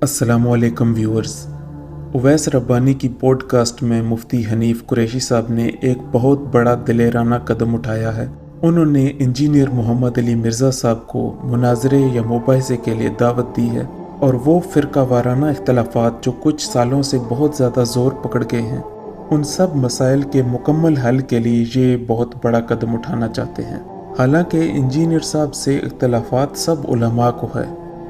अस्सलामुअलैकुम व्यूअर्स। उवैस रब्बानी की पॉडकास्ट में मुफ्ती हनीफ कुरैशी साहब ने एक बहुत बड़ा दिलेराना कदम उठाया है। उन्होंने इंजीनियर मोहम्मद अली मिर्ज़ा साहब को मुनाजरे या मुबाहिसे के लिए दावत दी है और वो फ़िरका वाराना इख्तलाफात जो कुछ सालों से बहुत ज़्यादा ज़ोर पकड़ गए हैं, उन सब मसाइल के मुकम्मल हल के लिए ये बहुत बड़ा कदम उठाना चाहते हैं। हालांकि इंजीनियर साहब से इख्तलाफात सब उलमा को है,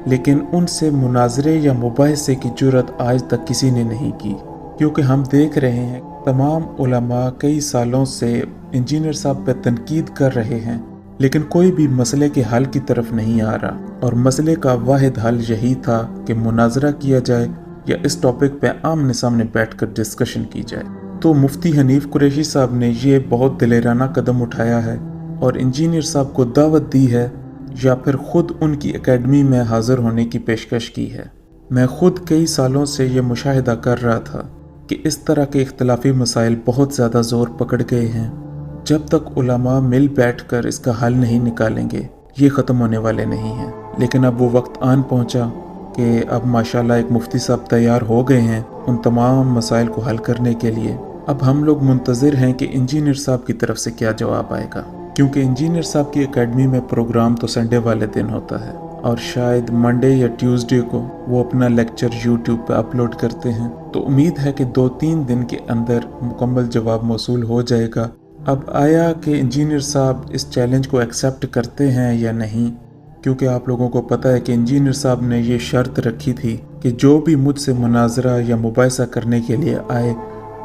लेकिन उनसे मुनाजरे या मुबाहिसे की जुर्रत आज तक किसी ने नहीं की, क्योंकि हम देख रहे हैं तमाम उलमा कई सालों से इंजीनियर साहब पर तनकीद कर रहे हैं, लेकिन कोई भी मसले के हल की तरफ नहीं आ रहा। और मसले का वाहिद हल यही था कि मुनाजरा किया जाए या इस टॉपिक पे आमने सामने बैठकर डिस्कशन की जाए। तो मुफ्ती हनीफ कुरैशी साहब ने ये बहुत दिलेराना कदम उठाया है और इंजीनियर साहब को दावत दी है या फिर खुद उनकी एकेडमी में हाज़िर होने की पेशकश की है। मैं खुद कई सालों से ये मुशाहिदा कर रहा था कि इस तरह के इख्तलाफी मसाइल बहुत ज़्यादा ज़ोर पकड़ गए हैं। जब तक उलमा मिल बैठकर इसका हल नहीं निकालेंगे, ये ख़त्म होने वाले नहीं हैं। लेकिन अब वो वक्त आन पहुंचा कि अब माशाल्लाह एक मुफ्ती साहब तैयार हो गए हैं उन तमाम मसाइल को हल करने के लिए। अब हम लोग मुंतज़िर हैं कि इंजीनियर साहब की तरफ से क्या जवाब आएगा, क्योंकि इंजीनियर साहब की एकेडमी में प्रोग्राम तो संडे वाले दिन होता है और शायद मंडे या ट्यूसडे को वो अपना लेक्चर यूट्यूब पे अपलोड करते हैं। तो उम्मीद है कि 2-3 दिन के अंदर मुकम्मल जवाब मौसूल हो जाएगा। अब आया कि इंजीनियर साहब इस चैलेंज को एक्सेप्ट करते हैं या नहीं, क्योंकि आप लोगों को पता है कि इंजीनियर साहब ने ये शर्त रखी थी कि जो भी मुझसे मुनाजरा या मुबाहिसा करने के लिए आए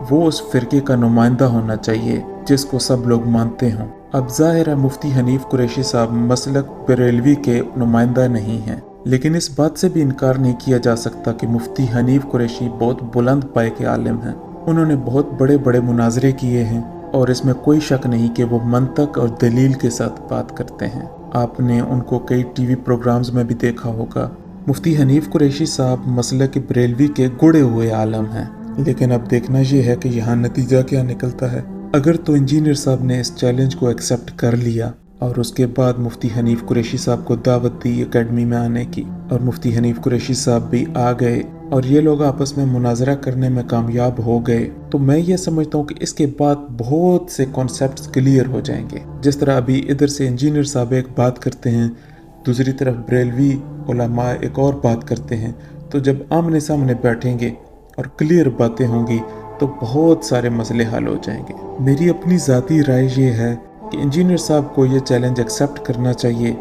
वो उस फ़िरके का नुमाइंदा होना चाहिए जिसको सब लोग मानते हों। अब ज़ाहिर है मुफ्ती हनीफ कुरैशी साहब मसलक बरेलवी के नुमाइंदा नहीं हैं, लेकिन इस बात से भी इनकार नहीं किया जा सकता कि मुफ्ती हनीफ कुरैशी बहुत बुलंद पाए के आलिम हैं। उन्होंने बहुत बड़े बड़े मुनाजरे किए हैं और इसमें कोई शक नहीं कि वो मंतक और दलील के साथ बात करते हैं। आपने उनको कई टीवी प्रोग्राम्स में भी देखा होगा। मुफ्ती हनीफ कुरैशी साहब मसलक बरेलवी के गुड़े हुए आलम हैं, लेकिन अब देखना ये है कि यहाँ नतीजा क्या निकलता है। अगर तो इंजीनियर साहब ने इस चैलेंज को एक्सेप्ट कर लिया और उसके बाद मुफ्ती हनीफ कुरैशी साहब को दावत दी एकेडमी में आने की और मुफ्ती हनीफ कुरैशी साहब भी आ गए और ये लोग आपस में मुनाजरा करने में कामयाब हो गए, तो मैं ये समझता हूँ कि इसके बाद बहुत से कॉन्सेप्ट्स क्लियर हो जाएंगे। जिस तरह अभी इधर से इंजीनियर साहब एक बात करते हैं, दूसरी तरफ बरेलवी उलमा एक और बात करते हैं, तो जब आमने सामने बैठेंगे और क्लियर बातें होंगी तो बहुत सारे मसले हल हो जाएंगे। मेरी अपनी ज़ाती राय ये है कि इंजीनियर साहब को ये चैलेंज एक्सेप्ट करना चाहिए,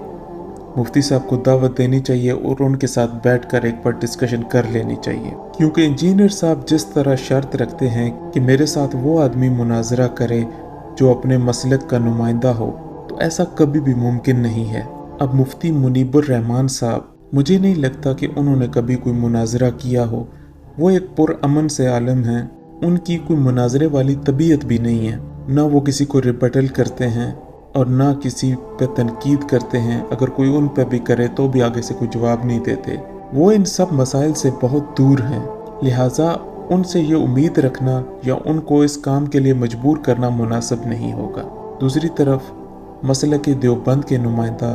मुफ्ती साहब को दावत देनी चाहिए और उनके साथ बैठकर एक बार डिस्कशन कर लेनी चाहिए। क्योंकि इंजीनियर साहब जिस तरह शर्त रखते हैं कि मेरे साथ वो आदमी मुनाजरा करे जो अपने मसलक का नुमाइंदा हो, तो ऐसा कभी भी मुमकिन नहीं है। अब मुफ्ती मुनीबुर रहमान साहब, मुझे नहीं लगता कि उन्होंने कभी कोई मुनाजरा किया हो। वो एक पुरअमन से आलम हैं, उनकी कोई मुनाजरे वाली तबीयत भी नहीं है। ना वो किसी को रिबटल करते हैं और ना किसी पे तनकीद करते हैं। अगर कोई उन पे भी करे तो भी आगे से कोई जवाब नहीं देते। वो इन सब मसाइल से बहुत दूर हैं, लिहाजा उनसे ये उम्मीद रखना या उनको इस काम के लिए मजबूर करना मुनासिब नहीं होगा। दूसरी तरफ मसलक देवबंद के नुमाइंदा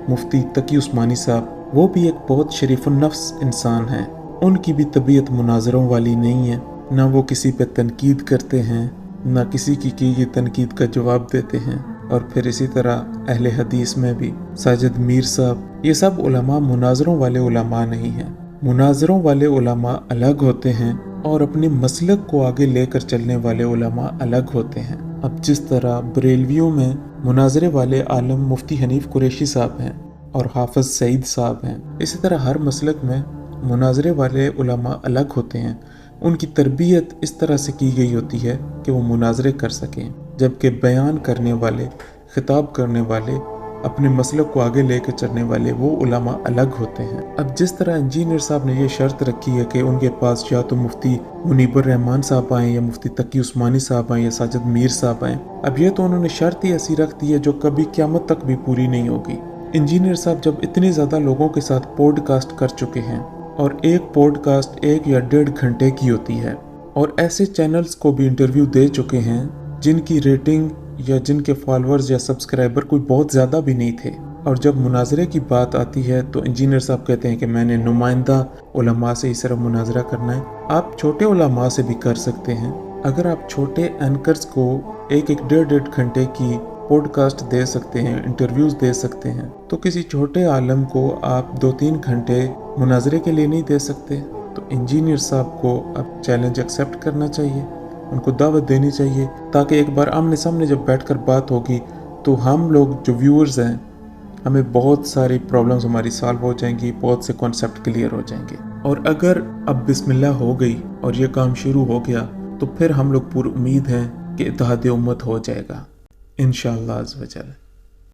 मुफ्ती तकी उस्मानी साहब, वो भी एक बहुत शरीफुन नफ्स इंसान हैं। उनकी भी तबीयत मुनाजरों वाली नहीं है। ना वो किसी पे तनकीद करते हैं, ना किसी की गई तनकीद का जवाब देते हैं। और फिर इसी तरह अहले हदीस में भी साजिद मीर साहब, ये सब उलमा मुनाजरों वाले उलमा नहीं हैं। मुनाजरों वाले उलमा अलग होते हैं और अपने मसलक को आगे लेकर चलने वाले उलमा अलग होते हैं। अब जिस तरह बरेलवियों में मुनाजरे वाले आलम मुफ्ती हनीफ कुरैशी साहब हैं और हाफिज सईद साहब हैं, इसी तरह हर मसलक में मुनाजरे वाले उलमा अलग होते हैं। उनकी तरबियत इस तरह से की गई होती है कि वो मुनाजरे कर सकें, जबकि बयान करने वाले, खिताब करने वाले, अपने मसलक को आगे लेकर चलने वाले वो उलमा अलग होते हैं। अब जिस तरह इंजीनियर साहब ने ये शर्त रखी है कि उनके पास या तो मुफ्ती मुनीबुर रहमान साहब आएँ या मुफ्ती तकी उस्मानी साहब आएँ या साजिद मीर साहब आएँ, अब ये तो उन्होंने शर्त ही ऐसी रख दी है जो कभी क़यामत तक भी पूरी नहीं होगी। इंजीनियर साहब जब इतने ज़्यादा लोगों के साथ पॉडकास्ट कर चुके हैं और एक पॉडकास्ट 1 या 1.5 घंटे की होती है और ऐसे चैनल्स को भी इंटरव्यू दे चुके हैं जिनकी रेटिंग या जिनके फॉलोअर्स या सब्सक्राइबर कोई बहुत ज़्यादा भी नहीं थे, اور जब मुनाजरे की बात आती है तो इंजीनियर साहब कहते हैं कि मैंने नुमाइंदा उलमा से ही सिर्फ मुनाजरा करना है। आप छोटे उलमा से भी कर सकते हैं। अगर आप छोटे एंकर्स को एक एक डेढ़ घंटे की पॉडकास्ट दे सकते हैं, इंटरव्यूज़ दे सकते हैं, तो किसी छोटे आलम को आप 2-3 घंटे मुनाजरे के लिए नहीं दे सकते। तो इंजीनियर साहब को अब चैलेंज एक्सेप्ट करना चाहिए, उनको दावत देनी चाहिए, ताकि एक बार आमने सामने जब बैठकर बात होगी तो हम लोग जो व्यूअर्स हैं, हमें बहुत सारी प्रॉब्लम्स हमारी सॉल्व हो जाएंगी, बहुत से कॉन्सेप्ट क्लियर हो जाएंगे। और अगर अब बिस्मिल्लाह हो गई और ये काम शुरू हो गया तो फिर हम लोग पूरी उम्मीद हैं कि इत्तेहाद उम्मत हो जाएगा इंशाअल्लाह अज़्ज़ व जल।